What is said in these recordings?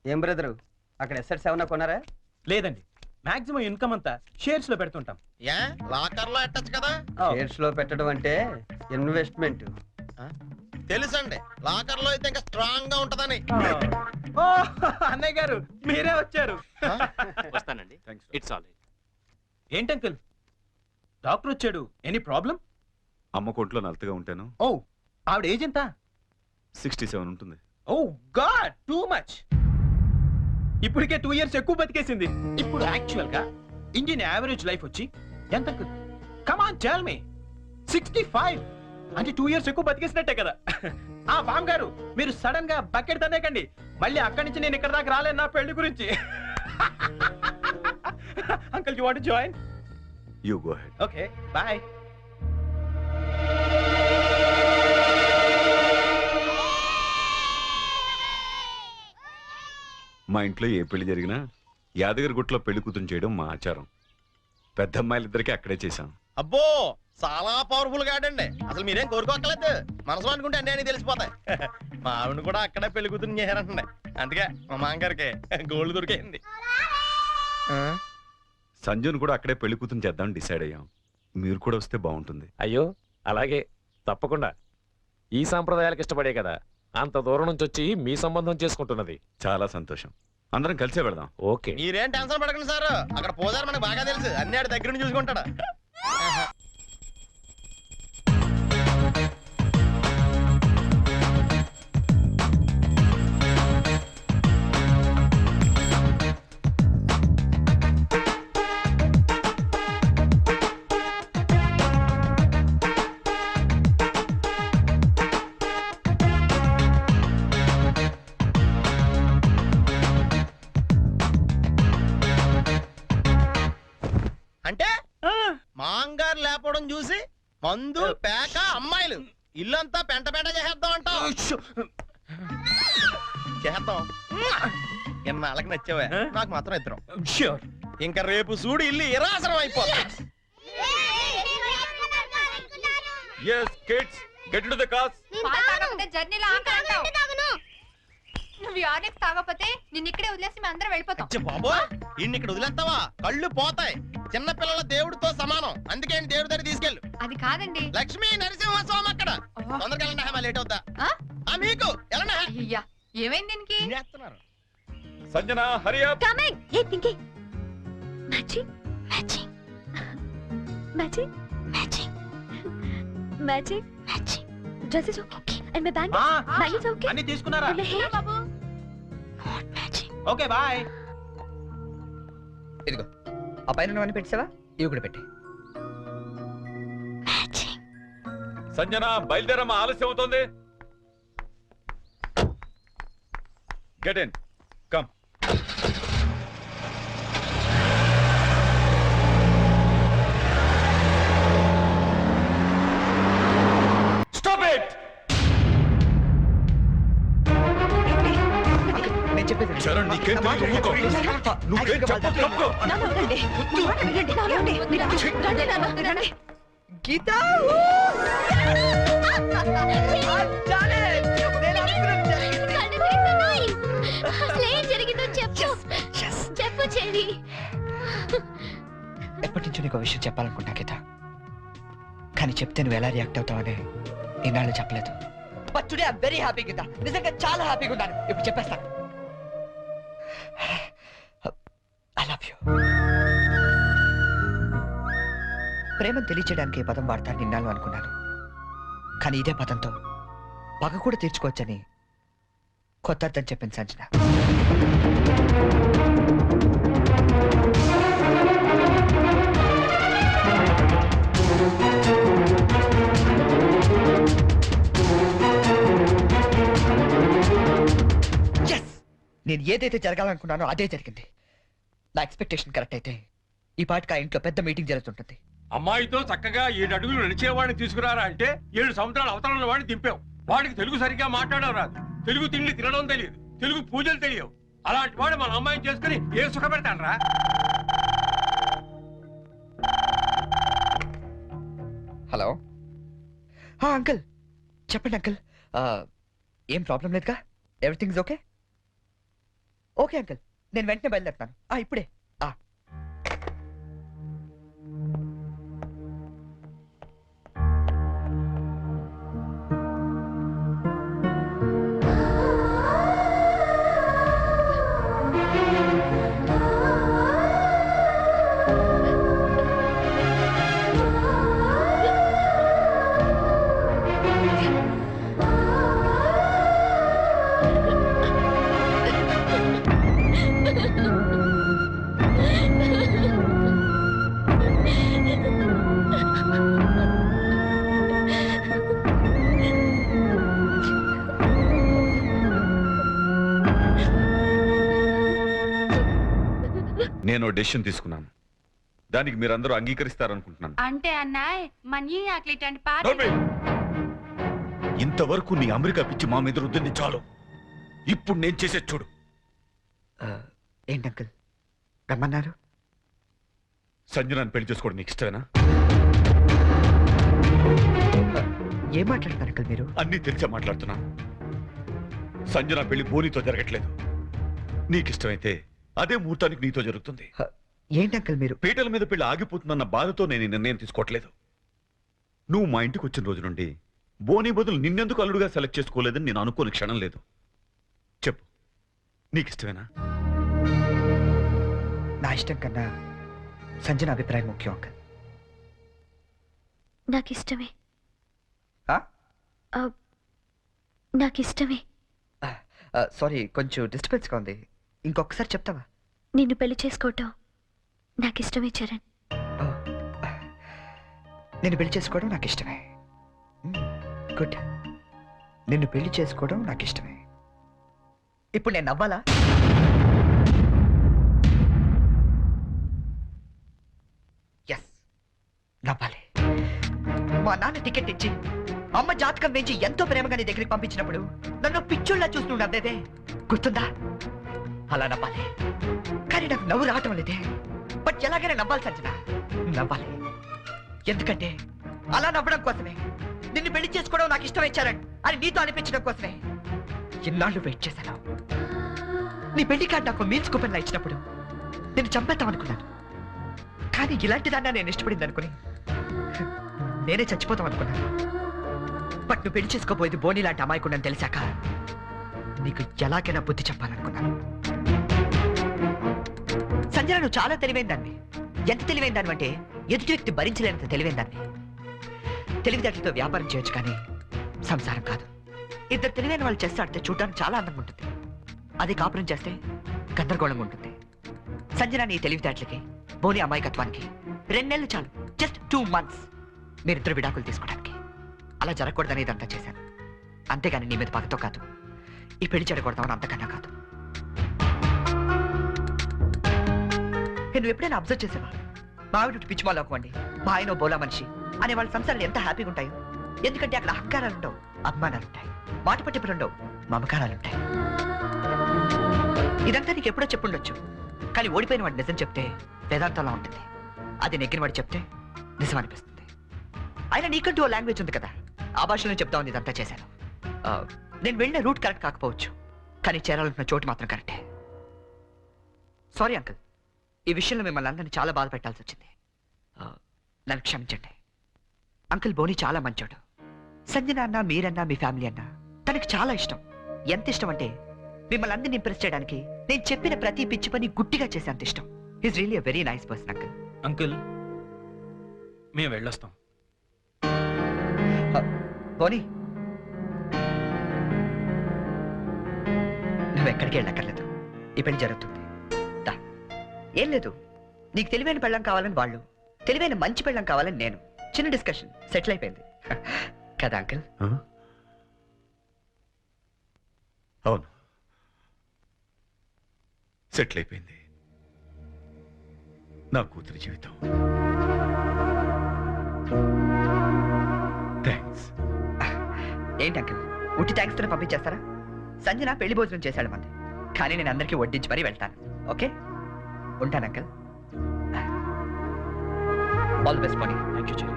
ఏం బ్రదరు, అక్కడ ఎస్ఎట్స్ ఏమన్నా కొన్నారా? లేదండి, మాక్సిమం ఇన్కమ్ అంతా షేర్స్ లో పెడుతుంటాం. లాకర్ లో పెట్టచ్చు కదా. షేర్స్ లో పెట్టడం అంటే ఇన్వెస్ట్మెంట్. తెలుసండి, లాకర్ లో అయితే ఇంకా స్ట్రాంగ్ గా ఉంటదని. అన్నయ్య గారు మీరే వచ్చారు. వస్తానండి. It's all right. ఏంటి అంకుల్, డాక్టర్ వచ్చాడు, ఎనీ ప్రాబ్లం? అమ్మ కొంట్లో నలతగా ఉంటాను. ఓ, ఆవిడ ఏజ్ ఎంత? 67 ఉంటుంది. ఓ గాడ్, టూ మచ్. ఇప్పటికే 2 years ఎక్కువ బతికేసింది. ఇప్పుడు యాక్చువల్ గా ఇండియన్ యావరేజ్ లైఫ్ వచ్చి ఎంత uncle? Come on tell me. 65 అంటే 2 years ఎక్కువ బతికేసినట్టే కదా. ఆ బామ్ గారు, మీరు సడన్ గా బకెట్ తనేకండి. మళ్ళీ అక్కడి నుంచి నేను ఇక్కడ దాకా రాలేను నా పెళ్లి గురించి. Uncle, you want to join? You go head. Okay, by. మా ఇంట్లో ఏ పెళ్లి జరిగినా యాదగిరి గుట్లో పెళ్లి కూతురు చేయడం మా ఆచారం. పెద్ద అమ్మాయిలిద్దరికీ అక్కడే చేశాం. అబ్బో, చాలా పవర్ఫుల్ గాడండి. అసలు మీరేం కోరుకోక్కర్లేదు, మనసులో అనుకుంటే అన్నీ అని తెలిసిపోతాయి. మా ఆవిడ కూడా అక్కడే పెళ్లి కూతురు చేశారంటండి. అందుకే మా మామగారికి గోల్డ్ దొరికింది. సంజుని కూడా అక్కడే పెళ్లి కూతురు చేద్దామని డిసైడ్ అయ్యాం. మీరు కూడా వస్తే బాగుంటుంది. అయ్యో అలాగే, తప్పకుండా. ఈ సాంప్రదాయాలకు ఇష్టపడే కదా అంత దూరం నుంచి వచ్చి మీ సంబంధం చేసుకుంటున్నది. చాలా సంతోషం. అందరం కలిసే వెళదాం. ఓకే, మీరేం టెన్షన్ పడకండి సార్, అక్కడ పోదారు మనకు బాగా తెలుసు. అన్ని ఆడి దగ్గర నుంచి చూసుకుంటాడు. అంటే మాంగారు లేపడం చూసి మందు పేక అమ్మాయిలు ఇల్లంతా పెంట పెంట చేసేద్దాం అంటాం. చేద్దాం. ఎన్నాళ్ళకి నచ్చావే, నాకు మాత్రం ఇద్దరం. ష్యూర్. ఇంకా రేపు చూడు ఇల్లు ఇరాసరం అయిపోతుంది. yes kids get into the cars. జర్నీలో నువ్వు యూనిక్స్ తాగకపోతే నిన్ను ఇక్కడే వదిలేసి మేము అందరం వెళ్ళిపోతాం. బాబో, ఇన్ని ఇక్కడ వదిలేస్తావా? కళ్ళు పోతాయి. చిన్న పిల్లల దేవుడితో సమానం. అందుకే దేవుడి దగ్గర తీసుకెళ్ళు. అది కాదండి, లక్ష్మీ నరసింహస్వామి అక్కడ. తొందరగా వెళ్ళండి, లేట్ అవుతా. మీకు వెళ్ళండి. అయ్యా, ఏమైంది దీనికి? Sanjana hurry up. కమింగ్. ఏ Pinky, matching matching matching matching matching matching dresses okay and my bag bag okay. అన్ని తీసుకున్నారా బాబు? Not matching. Okay, bye. ఇదిగో, ఆ పైన ఉన్నవన్నీ పెట్టావా? ఇవి కూడా పెట్టి. సంజన బయలుదేరమ్మా, ఆలస్యం అవుతుంది. Get in, come. Stop it. నేను చెప్పేది చరణ్, నీకేం తెలియదు? నువ్వేం చెప్పొద్దు. గీత, ఎప్పటి నుంచో నీకు విషయం చెప్పాలనుకుంటా గీత, కానీ చెప్తే నువ్వు ఎలా రియాక్ట్ అవుతావని ఈనాళ్ళు చెప్పలేదు. But today I am very happy Geetha, నిజంగా చాలా హ్యాపీగా ఉన్నాను. ఇప్పుడు చెప్పేస్తాను. I love you. ప్రేమను తెలియచేయడానికి ఈ పదం వాడతాను నిన్నాళ్ళు అనుకున్నాను, కానీ ఇదే పదంతో పగ కూడా తీర్చుకోవచ్చని కొత్త అర్థం చెప్పింది సంజన. నేను ఏదైతే జరగాలనుకున్నానో అదే జరిగింది. నా ఎక్స్పెక్టేషన్ కరెక్ట్ అయితే ఈ పాటికి ఆ ఇంట్లో పెద్ద మీటింగ్ జరుగుతుంటుంది. అమ్మాయితో చక్కగా 7 అడుగులు నడిచేవాడిని తీసుకురారా అంటే 7 సంవత్సరాల అవతల వాడిని దింపావు. వాడికి తెలుగు సరిగ్గా మాట్లాడడం రాదు, తెలుగు తిండి తినడం తెలియదు, తెలుగు పూజలు తెలియవు. అలాంటి వాడు మన అమ్మాయిని చేసుకుని ఏ సుఖపెడతాను రా. హలో అంకుల్, చెప్పండి అంకుల్. ఏం ప్రాబ్లం లేదుగా? Everything is okay? Okay uncle, నేను వెంటనే బయలుదేరుతాను. ఇప్పుడే. నేను డెసిషన్ తీసుకున్నాను. దానికి మీరందరూ అంగీకరిస్తారనుకుంటున్నాను. అంటే అన్నాయ్ మనీ అట్లీట్ అంటే నోర్మి! ఇంతవరకు నీ అమెరికా పిచ్చి మా మీద రుద్దింది చాలు. ఇప్పుడు నేను చేసే చూడు. ఏంటి అంకుల్ రమ్మన్నారు? సంజనాన్ని పెళ్లి చేసుకోవడం నీకు ఇష్టమేనా? ఏం మాట్లాడతారు అంకుల్ మీరు? అన్నీ తెలిసే మాట్లాడుతున్నాను. సంజన పెళ్లి బోనితో జరగట్లేదు. నీకు ఇష్టమైతే అదే ముహూర్తానికి నీతో జరుగుతుంది. ఏంటి అంకుల్ మీరు? పీటల మీద పెళ్లి ఆగిపోతుందన్న బాధతో నేను ఈ నిర్ణయం తీసుకోవట్లేదు. నువ్వు మా ఇంటికి వచ్చిన రోజు నుండి బోని బదులు నిన్నెందుకు అల్లుడుగా సెలెక్ట్ చేసుకోలేదని నేను అనుకోని క్షణం లేదు. చెప్పు, నీకు ఇష్టమేనా? నా ఇష్టం కన్నా సంజన అభిప్రాయం ముఖ్యం అంకుల్. నాకిష్టమే. ఆ? నాకిష్టమే. సారీ, కొంచెం డిస్టర్బెన్స్గా ఉంది. ఇంకొకసారి చెప్తావా? నిన్ను పెళ్లి చేసుకోవటం నాకిష్టమే చరణ్. నిన్ను పెళ్లి చేసుకోవడం నాకు ఇష్టమే. గుడ్. నిన్ను పెళ్లి చేసుకోవడం నాకు ఇష్టమే. ఇప్పుడు నేను నవ్వాలా? ఎస్, నవ్వాలి. మా నాన్న టికెట్ ఇచ్చి అమ్మ జాతకం వేయించి ఎంతో ప్రేమగా నీ దగ్గరికి పంపించినప్పుడు నన్ను పిచ్చోళ్ళ చూస్తూ నవ్వేదే గుర్తుందా? అలా నవ్వాలి. కానీ నాకు నవ్వు రావటం లేదే. బట్ ఎలాగైనా నవ్వాలి సంజన, నవ్వాలి. ఎందుకంటే అలా నవ్వడం కోసమే, నిన్ను పెళ్లి చేసుకోవడం నాకు ఇష్టం ఇచ్చారని అని నీతో అనిపించడం కోసమే ఎన్నాళ్ళు వెయిట్ చేశాను. నీ పెళ్లి కార్డు నాకు మీల్స్ కూపన్లా ఇచ్చినప్పుడు నేను చంపేద్దాం అనుకున్నాను. కానీ ఇలాంటి దాన్ని నేను ఇష్టపడింది అనుకుని నేనే చచ్చిపోతాం అనుకున్నాను. బట్ నువ్వు పెళ్లి చేసుకోబోయేది బోని లాంటి అమాయకుండని తెలిసాక నీకు ఎలాగైనా బుద్ధి చెప్పాలనుకున్నాను. సంజన, నువ్వు చాలా తెలివైన దాన్ని. ఎంత తెలివైన దాన్ని అంటే ఎదుటి వ్యక్తి భరించలేనంత తెలివైన దాన్ని. తెలివితేటలతో వ్యాపారం చేయొచ్చు కానీ సంసారం కాదు. ఇద్దరు తెలివైన వాళ్ళు చేస్తే ఆడితే చూడడానికి చాలా అందంగా ఉంటుంది. అది కాపురం చేస్తే గందరగోళంగా ఉంటుంది. సంజన, నీ తెలివితేటలకి బోని అమాయకత్వానికి 2 నెలలు చాలు. జస్ట్ 2 months మీరిద్దరు విడాకులు తీసుకోవడానికి. అలా జరగకూడదని ఇదంతా చేశాను. అంతేగాని నీ మీద పగతో కాదు, ఈ పెళ్లి చెడగొడతామని అంతకన్నా కాదు. నువ్వు ఎప్పుడైనా అబ్జర్వ్ చేసావా? మా ఆవిడ పిచ్చిమాలో ఒకండి, మా ఆయన బోలా మనిషి అనే వాళ్ళ సంసారాలు ఎంత హ్యాపీగా ఉంటాయో. ఎందుకంటే అక్కడ అహంకారాలు ఉండవు, అభిమానాలు ఉంటాయి. మాట పట్టింపులు ఉండవు, మమకారాలు ఉంటాయి. ఇదంతా నీకు ఎప్పుడో చెప్పుండొచ్చు, కానీ ఓడిపోయిన వాడు నిజం చెప్తే వేదాంతంలా ఉంటుంది. అది నెగ్గిన వాడు చెప్తే నిజం అనిపిస్తుంది. అయినా నీకంటూ ఓ లాంగ్వేజ్ ఉంది కదా, ఆ భాషలో చెప్తామని ఇదంతా చేశాను. నేను వెళ్ళిన రూట్ కరెక్ట్ కాకపోవచ్చు, కానీ చేరాలనుకున్న చోటు మాత్రం కరెక్టే. సారీ అంకుల్, ఈ విషయంలో మిమ్మల్ని అందరినీ చాలా బాధ పెట్టాల్సి వచ్చింది. నన్ను క్షమించండి. అంకుల్ బోని చాలా మంచోడు. సంజన అన్న, మీరన్నా, మీ ఫ్యామిలీ అన్నా తనకి చాలా ఇష్టం. ఎంత ఇష్టం అంటే మిమ్మల్ని అందరినీ ఇంప్రెస్ చేయడానికి నేను చెప్పిన ప్రతి పిచ్చి పని గుట్టిగా చేసేంత ఇష్టం. Is really a very nice person uncle. Uncle, మేము వెళ్ళొస్తాం. బోని, నువ్వు ఎక్కడికి వెళ్ళక్కర్లేదు. ఈ పెళ్లి జరుగుతుంది. ఏం లేదు, నీకు తెలివైన పెళ్ళం కావాలని వాళ్ళు, తెలివైన మంచి పెళ్ళం కావాలని నేను. చిన్న డిస్కషన్ సెటిల్ అయిపోయింది కదా అంకుల్? అవును, సెటిల్ అయిపోయింది నా కూతురి జీవితం. థ్యాంక్స్. ఏంటి అంకుల్, ఉట్టి థ్యాంక్స్ తో పంపించేస్తారా? సంజన పెళ్లి భోజనం చేశాడు మంది, కానీ నేను అందరికీ వడ్డించి మరీ వెళ్తాను. ఓకే, ఉంటాను uncle. All the best Boni. Thank you Cherry.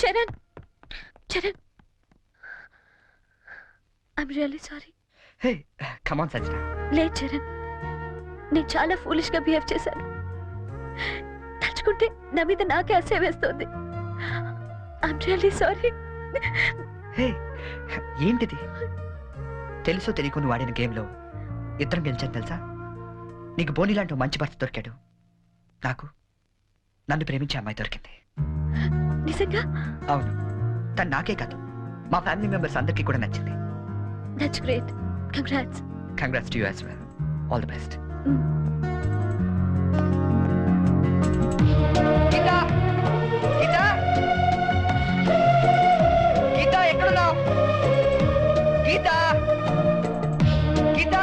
Charan, Charan, I'm really sorry. Hey come on Sanjana. లేదు చరణ్, నేను చాలా ఫూలిష్గా బిహేవ్ చేశాను. తలుచుకుంటే నా మీద నాకే అసహ్య వేస్తుంది. I'm really sorry. హే ఏంటిది? తెలుసో తెలియకు నువ్వు ఆడిన గేమ్లో ఇద్దరం గెలిచాను తెలుసా? నీకు బోని లాంటి ఓ మంచి భర్త దొరికాడు, నాకు నన్ను ప్రేమించే అమ్మాయి దొరికింది. నిజంగా? అవును, తను నాకే కాదు మా ఫ్యామిలీ మెంబర్స్ అందరికీ కూడా నచ్చింది. That's great. Congrats. Congrats to you as well. All the best. Geeta, Geeta, Geeta ఎక్కడున్నావు? గీతా, గీతా.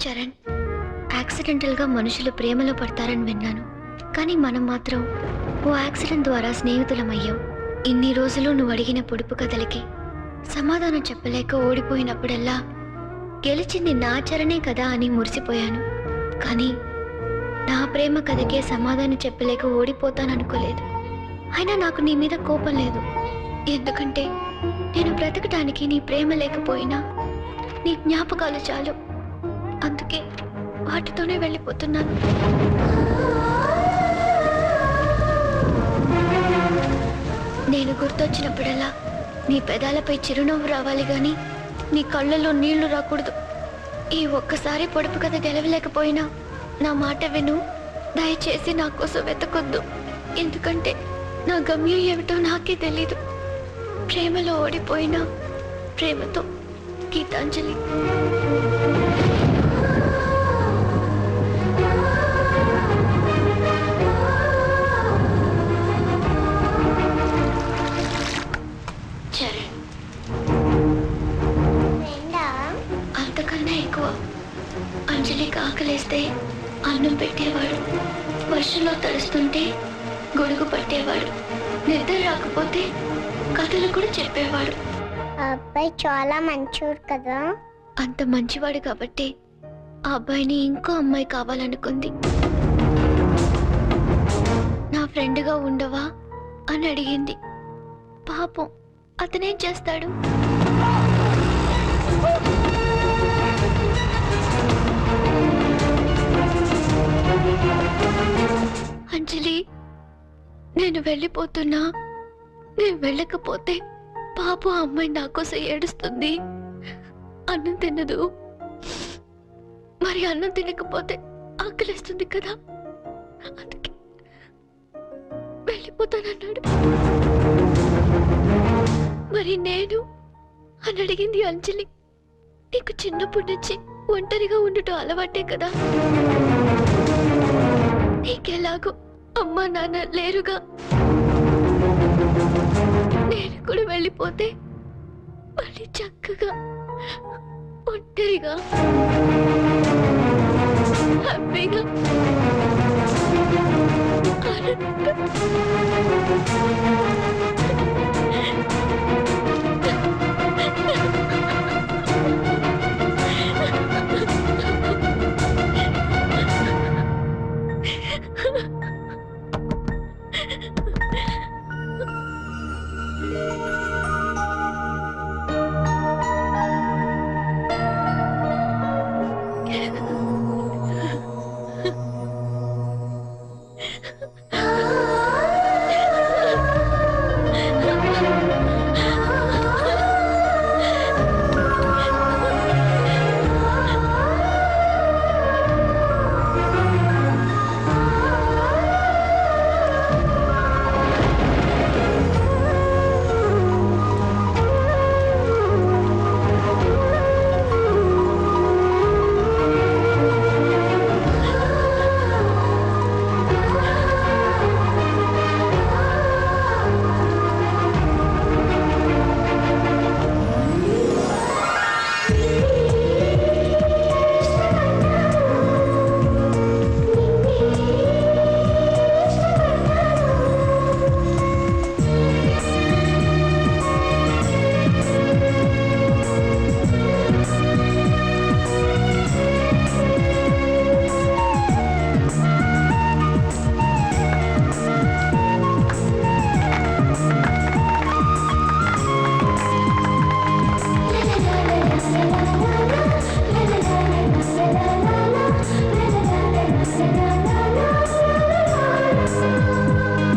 చరణ్, యాక్సిడెంటల్గా మనుషులు ప్రేమలో పడతారని విన్నాను, కానీ మనం మాత్రం ఓ యాక్సిడెంట్ ద్వారా స్నేహితులమయ్యాం. ఇన్ని రోజులు నువ్వు అడిగిన పొడుపు కథలకి సమాధానం చెప్పలేక ఓడిపోయినప్పుడల్లా గెలిచింది నా చరణే కదా అని మురిసిపోయాను. కానీ నా ప్రేమ కథకే సమాధానం చెప్పలేక ఓడిపోతాననుకోలేదు. అయినా నాకు నీ మీద కోపం లేదు, ఎందుకంటే నేను బ్రతకటానికి నీ ప్రేమ లేకపోయినా నీ జ్ఞాపకాలు చాలు. అందుకే వాటితోనే వెళ్ళిపోతున్నాను. నేను గుర్తొచ్చినప్పుడల్లా నీ పెదాలపై చిరునవ్వు రావాలి గాని నీ కళ్ళల్లో నీళ్లు రాకూడదు. ఈ ఒక్కసారి పొడుపు కథ గెలవలేకపోయినా నా మాట విను. దయచేసి నా కోసం వెతకొద్దు, ఎందుకంటే నా గమ్యం ఏమిటో నాకే తెలీదు. ప్రేమలో ఓడిపోయినా ప్రేమతో, గీతాంజలి. అంతకన్నా ఎక్కువ. అంజలికి ఆకలేస్తే అన్నం పెట్టేవాడు, వర్షంలో తడుస్తుంటే గొడుగు పట్టేవాడు, నిద్ర రాకపోతే కథలు కూడా చెప్పేవాడు. అబ్బాయి చాలా మంచివాడు కదా. అంత మంచివాడు కాబట్టి ఆ అబ్బాయిని ఇంకో అమ్మాయి కావాలనుకుంది. నా ఫ్రెండ్గా ఉండవా అని అడిగింది. పాపం అతనేం చేస్తాడు? అంజలి, నేను వెళ్ళిపోతున్నా. నేను వెళ్ళకపోతే పాపం ఆ అమ్మాయి నా కోసం ఏడుస్తుంది. అన్నం తినదు, మరి అన్నం తినకపోతే ఆకలిస్తుంది కదా, అందుకే వెళ్ళిపోతానన్నాడు. మరి నేను అని అడిగింది అంజలి. నీకు చిన్నప్పటి నుంచి ఒంటరిగా ఉండటం అలవాటే కదా, నీకెలాగో అమ్మా నాన్న లేరుగా. నేను కూడా వెళ్ళిపోతే మళ్ళీ చక్కగా ఒంటరిగా హ్యాపీగా ఆనందంగా